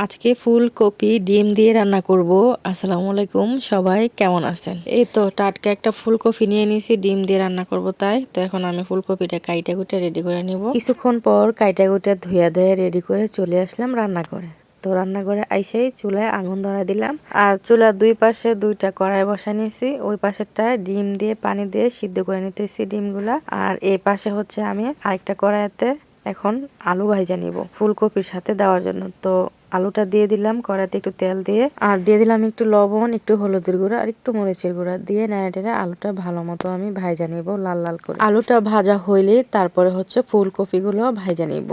আজকে ফুলকপি ডিম দিয়ে রান্না করব। আসসালামু আলাইকুম, সবাই কেমন আছেন? এই তো টাটকা একটা ফুলকপি নিয়ে নিয়েছি, ডিম দিয়ে রান্না করব। তাই তো এখন আমি ফুলকপিটা কাইটা কুইটা রেডি করে নিব। কিছুক্ষণ পর কাইটা কুইটা ধুইয়া দিয়ে রেডি করে চলে আসলাম রান্না করে। তো রান্না করে আইসেই চুলায় আগুন ধরা দিলাম, আর চুলার দুই পাশে দুইটা কড়াই বসা নিয়েছি। ওই পাশেরটা ডিম দিয়ে পানি দিয়ে সিদ্ধ করে নিতেছি ডিমগুলা, আর এই পাশে হচ্ছে আমি আরেকটা কড়াইতে এখন আলু ভাইজা নিব ফুলকপির সাথে দেওয়ার জন্য। তো আলুটা দিয়ে দিলাম কড়াইতে একটু তেল দিয়ে, আর দিয়ে দিলাম একটু লবণ, একটু হলুদের গুঁড়া আর একটু মরিচের গুঁড়া দিয়ে নেড়ে আলুটা ভালো মতো আমি ভাইজা নিব লাল লাল করে। আলুটা ভাজা হইলে তারপরে হচ্ছে ফুলকপিগুলো ভাইজা নিব।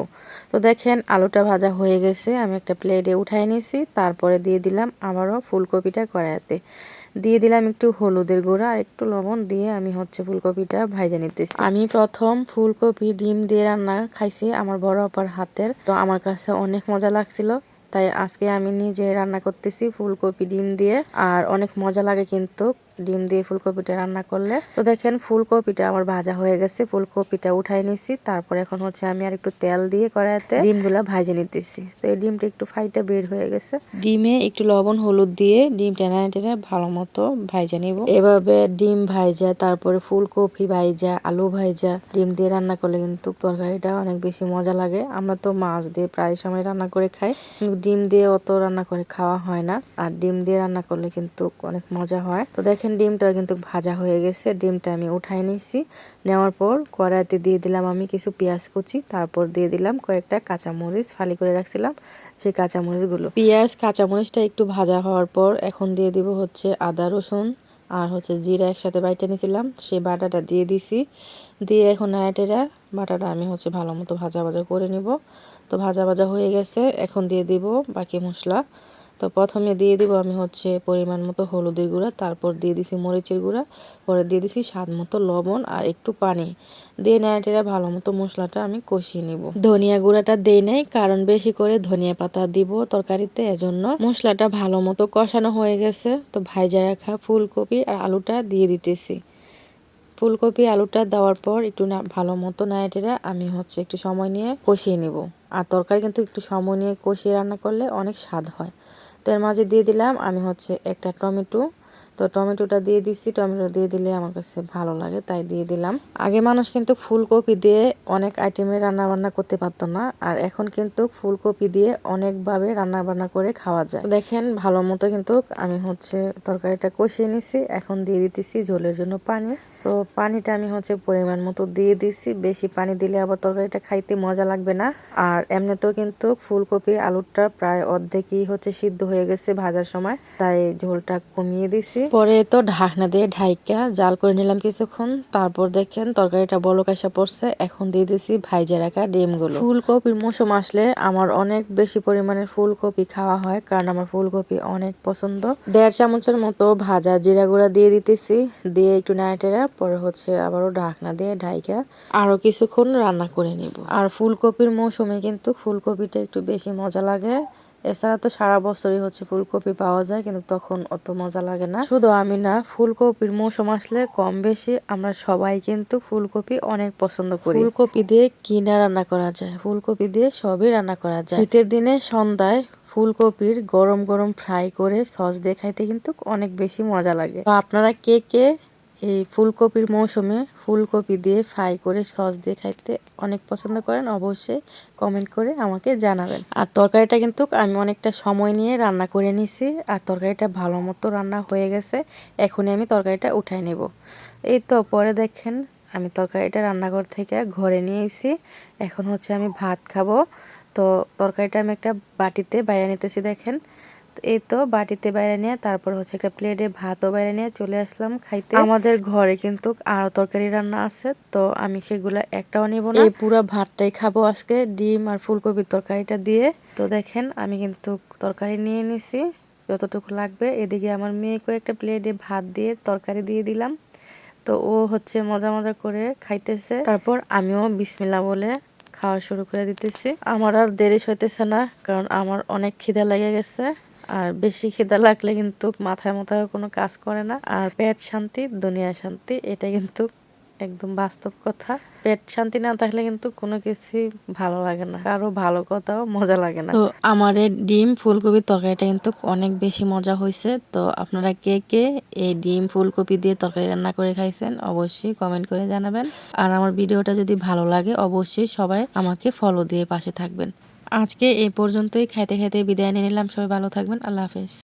তো দেখেন আলুটা ভাজা হয়ে গেছে, আমি একটা প্লেটে উঠাই নিয়েছি। তারপরে দিয়ে দিলাম আবারও ফুলকপিটা কড়াইতে দিয়ে দিলাম একটু হলুদের গুঁড়া আর একটু লবণ দিয়ে আমি হচ্ছে ফুলকপিটা ভাইজা নিতেছি। আমি প্রথম ফুলকপি ডিম দিয়ে রান্না খাইছি আমার বড় আপার হাতের, তো আমার কাছে অনেক মজা লাগছিল। তাই আজকে আমি নিজে রান্না করতেছি ফুলকপি ডিম দিয়ে, আর অনেক মজা লাগে কিন্তু ডিম দিয়ে ফুলকপিটা রান্না করলে। তো দেখেন ফুলকপিটা আমার ভাজা হয়ে গেছে, ফুলকপিটা উঠাই নিছি। তারপর এখন হচ্ছে আমি আর একটু তেল দিয়ে কড়াইতে ডিমগুলা ভাজে নিতেছি। তো এই ডিমটা একটু ফাইটা বের হয়ে গেছে, ডিমে একটু লবণ হলুদ দিয়ে ডিমটা নেড়ে ভালো মতো ভাইজা নিব। এভাবে ডিম ভাইজা তারপরে ফুলকপি ভাইজা আলু ভাইজা ডিম দিয়ে রান্না করলে কিন্তু তরকারিটা অনেক বেশি মজা লাগে। আমরা তো মাছ দিয়ে প্রায় সময় রান্না করে খাই, কিন্তু ডিম দিয়ে অত রান্না করে খাওয়া হয় না, আর ডিম দিয়ে রান্না করলে কিন্তু অনেক মজা হয়। তো দেখেন ডিমটা কিন্তু ভাজা হয়ে গেছে, ডিমটা আমি উঠাই নিয়েছি। নেওয়ার পর কড়াইতে দিয়ে দিলাম আমি কিছু পেঁয়াজ কুচি, তারপর দিয়ে দিলাম কয়েকটা কাঁচামরিচ ফালি করে রাখছিলাম সেই কাঁচামরিচগুলো। পেঁয়াজ কাঁচামরিচটা একটু ভাজা হওয়ার পর এখন দিয়ে দিব হচ্ছে আদা রসুন আর হচ্ছে জিরা একসাথে বাইটে নিয়েছিলাম, সেই বাটাটা দিয়ে দিছি। দিয়ে এখন নাড়াটেরা বাটাটা আমি হচ্ছে ভালো মতো ভাজা ভাজা করে নিব। তো ভাজা ভাজা হয়ে গেছে, এখন দিয়ে দিব বাকি মশলা। তো প্রথমে দিয়ে দিব আমি হচ্ছে পরিমাণ মতো হলুদের গুঁড়া, তারপর দিয়ে দিছি মরিচের গুঁড়া, পরে দিয়ে দিছি স্বাদ মতো লবণ আর একটু পানি দিয়ে নাড়াটেরা ভালো মতো মশলাটা আমি কষিয়ে নিব। ধনিয়া গুঁড়াটা দেই নাই, কারণ বেশি করে ধনিয়া পাতা দিব তরকারিতে, এজন্য। মশলাটা ভালো মতো কষানো হয়ে গেছে, তো ভাইজা রাখা ফুলকপি আর আলুটা দিয়ে দিতেছি। ফুলকপি আলুটা দেওয়ার পর একটু ভালো মতো নাড়াটেরা আমি হচ্ছে একটু সময় নিয়ে কষিয়ে নিব। আর তরকারি কিন্তু একটু সময় নিয়ে কষিয়ে রান্না করলে অনেক স্বাদ হয়। তো এর মাঝে দিয়ে দিলাম আমি হচ্ছে একটা টমেটো। তো টমেটোটা দিয়ে দিচ্ছি, টমেটো দিয়ে দিলে আমার কাছে ভালো লাগে তাই দিয়ে দিলাম। আগে মানুষ কিন্তু ফুলকপি দিয়ে অনেক আইটেমে রান্না বান্না করতে পারতো না, আর এখন কিন্তু ফুলকপি দিয়ে অনেকভাবে রান্না বান্না করে খাওয়া যায়। দেখেন ভালো মতো কিন্তু আমি হচ্ছে তরকারিটা কষিয়ে নিছি, এখন দিয়ে দিতেছি ঝোলের জন্য পানি। তো পানিটা আমি হচ্ছে পরিমাণ মতো দিয়ে দিচ্ছি, বেশি পানি দিলে আবার তরকারিটা খাইতে মজা লাগবে না। আর এমনিতেও কিন্তু ফুলকপি আলুটা প্রায় অর্ধেকই হচ্ছে সিদ্ধ হয়ে গেছে ভাজার সময়, তাই ঝোলটা কমিয়ে দিছি। পরে তো ঢাকনা দিয়ে ঢাইকা জাল করে নিলাম কিছুক্ষণ। তারপর দেখেন তরকারিটা বলক আসা পড়ছে, এখন দিয়ে দিছি ভাইজা রাখা ডিমগুলো। ফুলকপির মৌসুম আসলে আমার অনেক বেশি পরিমাণে ফুলকপি খাওয়া হয়, কারণ আমার ফুলকপি অনেক পছন্দ। 1.5 চামচের মতো ভাজা জিরা গুঁড়া দিয়ে দিতেছি, দিয়ে একটু নাড়াটেরা পরে হচ্ছে আবারও ঢাকনা দিয়ে ঢাইকা আরো কিছুক্ষণ রান্না করে নিব। আর ফুলকপির মৌসুমে কিন্তু ফুলকপিটা একটু বেশি মজা লাগে। এছাড়া তো সারা বছরই হচ্ছে ফুলকপি পাওয়া যায়, কিন্তু তখন অত মজা লাগে না। শুধু আমি না, ফুলকপির মৌসুম আসলে কম বেশি আমরা সবাই কিন্তু ফুলকপি অনেক পছন্দ করি। ফুলকপি দিয়ে কিনা রান্না করা যায়, ফুলকপি দিয়ে সবই রান্না করা যায়। শীতের দিনে সন্ধ্যায় ফুলকপির গরম গরম ফ্রাই করে সস দিয়ে খাইতে কিন্তু অনেক বেশি মজা লাগে। তো আপনারা কে কে এই ফুলকপির মৌসুমে ফুলকপি দিয়ে ফ্রাই করে সস দিয়ে খাইতে অনেক পছন্দ করেন, অবশ্যই কমেন্ট করে আমাকে জানাবেন। আর তরকারিটা কিন্তু আমি অনেকটা সময় নিয়ে রান্না করে নিছি, আর তরকারিটা ভালো মতো রান্না হয়ে গেছে। এখনই আমি তরকারিটা উঠাই নেব। এই তো পরে দেখেন আমি তরকারিটা রান্নাঘর থেকে ঘরে নিয়ে এসেছি, এখন হচ্ছে আমি ভাত খাবো। তো তরকারিটা আমি একটা বাটিতে বাইরে নিতেছি দেখেন। এই তো বাটিতে বাইরে নিয়ে তারপর হচ্ছে একটা প্লেটে ভাতও বাইরে নিয়ে চলে আসলাম খাইতে। আমাদের ঘরে কিন্তু আরো তরকারি রান্না আছে, তো আমি সেগুলা একটাও নিব না, এই পুরো ভাতটাই খাবো আজকে ডিম আর ফুলকপির তরকারিটা দিয়ে। তো দেখেন আমি কিন্তু তরকারি নিয়ে নিছি যতটুকু লাগবে। এদিকে আমার মেয়েকে একটা প্লেটে ভাত দিয়ে তরকারি দিয়ে দিলাম, তো ও হচ্ছে মজা মজা করে খাইতেছে। তারপর আমিও বিসমিল্লাহ বলে খাওয়া শুরু করে দিতেছি। আমার আর দেরি হইতেছে না, কারণ আমার অনেক খিদা লেগে গেছে। আর বেশি খিদা লাগলে কিন্তু মাথায় মাথায় কোনো কাজ করে না, আর পেট শান্তি দুনিয়া শান্তি, এটা কিন্তু একদম বাস্তব কথা। পেট শান্তি না থাকলে কিন্তু কোনো কিছুই ভালো লাগে না, কারো ভালো কথাও মজা লাগে না। তো আমার এই ডিম ফুলকপির তরকারিটা কিন্তু অনেক বেশি মজা হয়েছে। তো আপনারা কে কে এই ডিম ফুলকপি দিয়ে তরকারি রান্না করে খাইছেন অবশ্যই কমেন্ট করে জানাবেন। আর আমার ভিডিওটা যদি ভালো লাগে অবশ্যই সবাই আমাকে ফলো দিয়ে পাশে থাকবেন। আজকে এই পর্যন্তই, খাইতে খাইতে বিদায় নিয়ে নিলাম। সবাই ভালো থাকবেন। আল্লাহ হাফেজ।